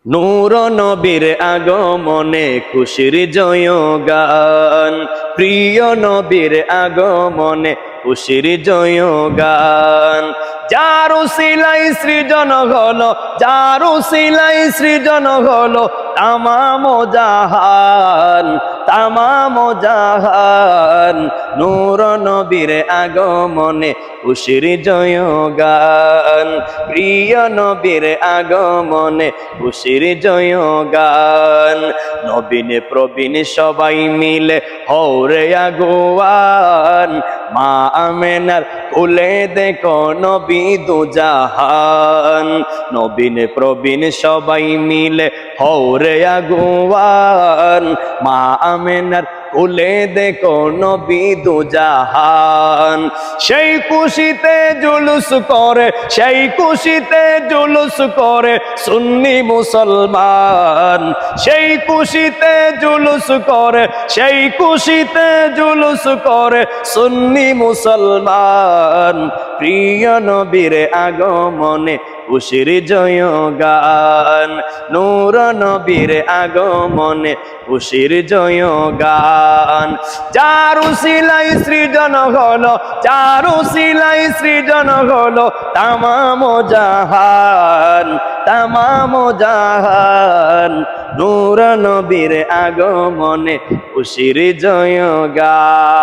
নূর নবীর আগমনে খুশির জয়গান, প্রিয় নবীর আগমনে খুশির জয়গান। যার উসিলাই সৃজন হলো, যার উসিলাই সৃজন হলো তামাম জাহান, তামাম জাহান। নূর নবীর আগমনে খুশির জয়গান, প্রিয় নবীর আগমনে খুশির জয়গান। নবীন প্রবীণ সবাই মিলে হৌরে আগুয়ান, মা আমেনার কোলে দেখো নবী দুজাহান। নবীন প্রবীণ সবাই মিলে হৌরে আগুয়ান, মা আমেনার কোলে দেখো নবী দুজাহান। সেই খুশিতে জুলুস করে, সেই খুশিতে জুলুস করে সুন্নি মুসলমান। সেই খুশিতে জুলুস করে, সেই খুশিতে জুলুস করে সুন্নি মুসলমান। প্রিয় নবীর আগমনে খুশির জয়গান, নূর নবীর আগমনে খুশির জয়গান। যার উসিলাই সৃজন হলো, যার উসিলাই সৃজন হলো তামাম জাহান, তামাম জাহান। নূর নবীর আগমনে খুশির জয়গান।